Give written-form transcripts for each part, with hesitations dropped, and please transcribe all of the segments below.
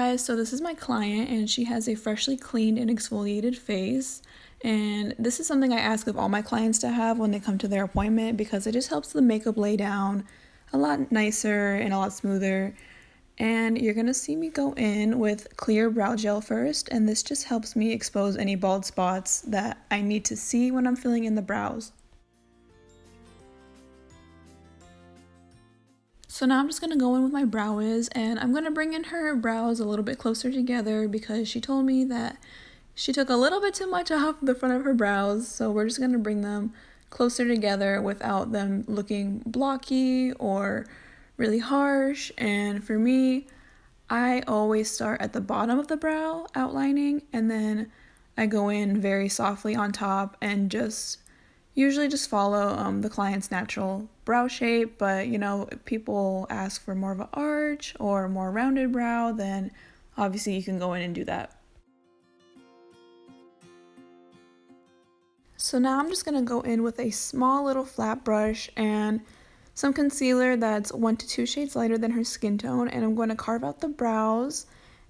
guys, so this is my client and she has a freshly cleaned and exfoliated face, and this is something I ask of all my clients to have when they come to their appointment because it just helps the makeup lay down a lot nicer and a lot smoother. And you're gonna see me go in with clear brow gel first, and this just helps me expose any bald spots that I need to see when I'm filling in the brows. So now I'm just going to go in with my brow wiz, and I'm going to bring in her brows a little bit closer together because she told me that she took a little bit too much off the front of her brows. So we're just going to bring them closer together without them looking blocky or really harsh. And for me, I always start at the bottom of the brow outlining, and then I go in very softly on top and usually just follow the client's natural brow shape. But you know, if people ask for more of an arch or more rounded brow, then obviously you can go in and do that. So now I'm just going to go in with a small little flat brush and some concealer that's 1 to 2 shades lighter than her skin tone, and I'm going to carve out the brows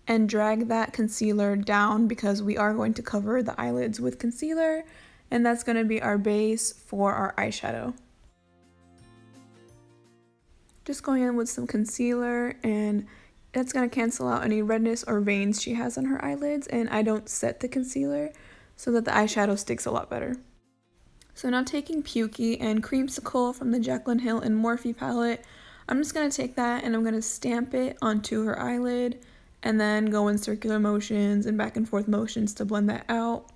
and drag that concealer down because we are going to cover the eyelids with concealer, and that's going to be our base for our eyeshadow. Just going in with some concealer, and that's going to cancel out any redness or veins she has on her eyelids, and I don't set the concealer so that the eyeshadow sticks a lot better. So now taking Pukey and Creamsicle from the Jaclyn Hill and Morphe palette, I'm just going to take that and I'm going to stamp it onto her eyelid and then go in circular motions and back and forth motions to blend that out.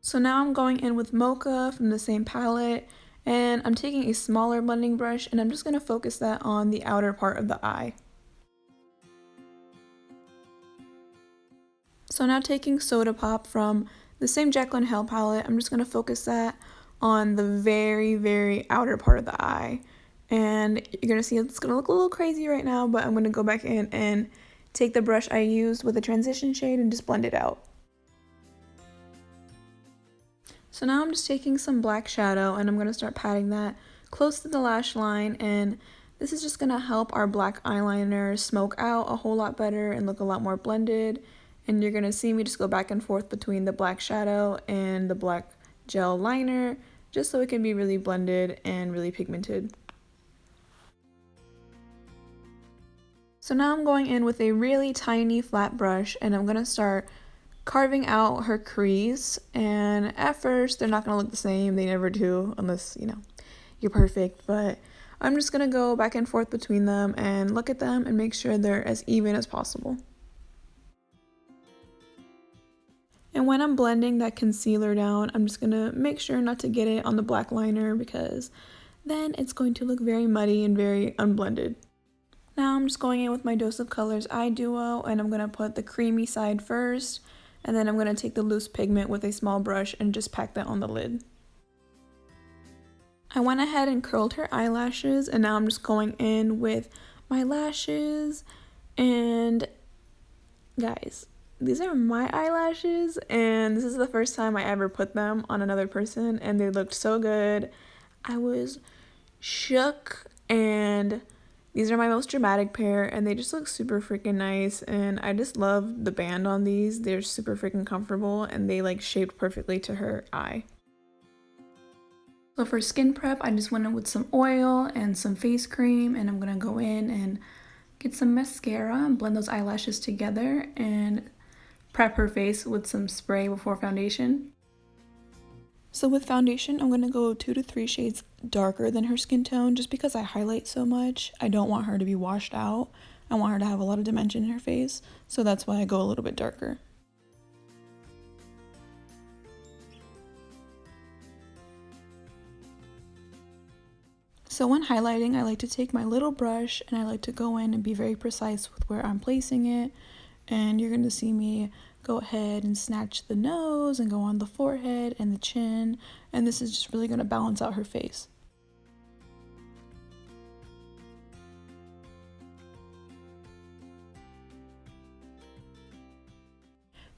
So now I'm going in with Mocha from the same palette, and I'm taking a smaller blending brush and I'm just going to focus that on the outer part of the eye. So now taking Soda Pop from the same Jaclyn Hill palette, I'm just going to focus that on the very, very outer part of the eye. And you're going to see it's going to look a little crazy right now, but I'm going to go back in and take the brush I used with a transition shade and just blend it out. So now I'm just taking some black shadow and I'm going to start patting that close to the lash line, and this is just going to help our black eyeliner smoke out a whole lot better and look a lot more blended. And you're going to see me just go back and forth between the black shadow and the black gel liner just so it can be really blended and really pigmented. So now I'm going in with a really tiny flat brush and I'm going to start carving out her crease, and at first they're not going to look the same. They never do unless, you know, you're perfect, but I'm just going to go back and forth between them and look at them and make sure they're as even as possible. And when I'm blending that concealer down, I'm just going to make sure not to get it on the black liner because then it's going to look very muddy and very unblended. Now I'm just going in with my Dose of Colors eye duo, and I'm going to put the creamy side first, and then I'm going to take the loose pigment with a small brush and just pack that on the lid. I went ahead and curled her eyelashes, and now I'm just going in with my lashes. And guys, these are my eyelashes, and this is the first time I ever put them on another person, and they looked so good. I was shook, and these are my most dramatic pair, and they just look super freaking nice, and I just love the band on these. They're super freaking comfortable, and they like shaped perfectly to her eye. So for skin prep, I just went in with some oil and some face cream, and I'm gonna go in and get some mascara and blend those eyelashes together and prep her face with some spray before foundation. So with foundation, I'm going to go 2 to 3 shades darker than her skin tone just because I highlight so much. I don't want her to be washed out. I want her to have a lot of dimension in her face, so that's why I go a little bit darker. So when highlighting, I like to take my little brush and I like to go in and be very precise with where I'm placing it. And you're going to see me go ahead and snatch the nose and go on the forehead and the chin, and this is just really going to balance out her face.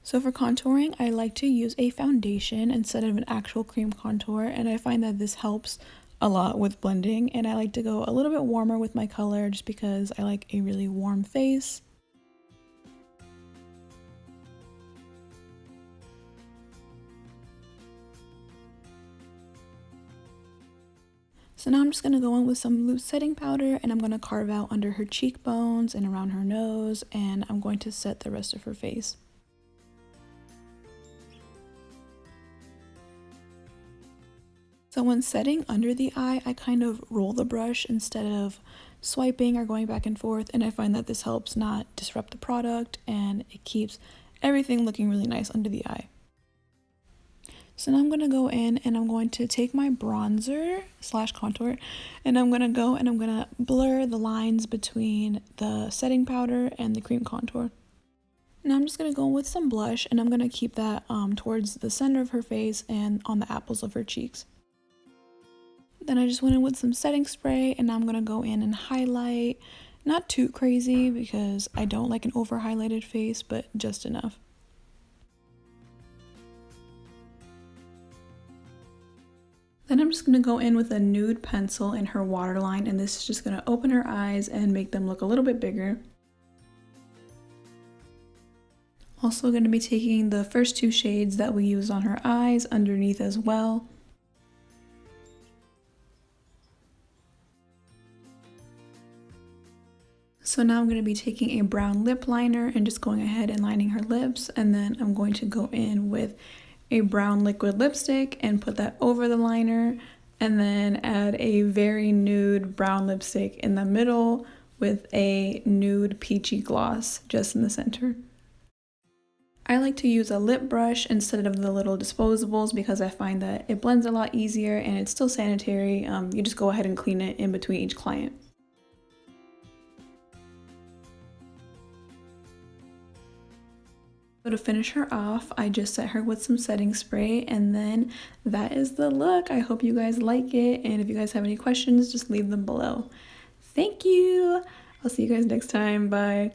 So for contouring, I like to use a foundation instead of an actual cream contour, and I find that this helps a lot with blending, and I like to go a little bit warmer with my color just because I like a really warm face. So now I'm just going to go in with some loose setting powder, and I'm going to carve out under her cheekbones and around her nose, and I'm going to set the rest of her face. So when setting under the eye, I kind of roll the brush instead of swiping or going back and forth, and I find that this helps not disrupt the product, and it keeps everything looking really nice under the eye. So now I'm going to go in and I'm going to take my bronzer / contour, and I'm going to go and I'm going to blur the lines between the setting powder and the cream contour. Now I'm just going to go in with some blush, and I'm going to keep that towards the center of her face and on the apples of her cheeks. Then I just went in with some setting spray, and now I'm going to go in and highlight, not too crazy because I don't like an over highlighted face, but just enough. Then I'm just going to go in with a nude pencil in her waterline, and this is just going to open her eyes and make them look a little bit bigger. Also going to be taking the first 2 shades that we used on her eyes underneath as well. So now I'm going to be taking a brown lip liner and just going ahead and lining her lips, and then I'm going to go in with a brown liquid lipstick and put that over the liner, and then add a very nude brown lipstick in the middle with a nude peachy gloss just in the center. I like to use a lip brush instead of the little disposables because I find that it blends a lot easier and it's still sanitary. You just go ahead and clean it in between each client. So to finish her off, I just set her with some setting spray, and then that is the look. I hope you guys like it, and if you guys have any questions, just leave them below. Thank you! I'll see you guys next time. Bye!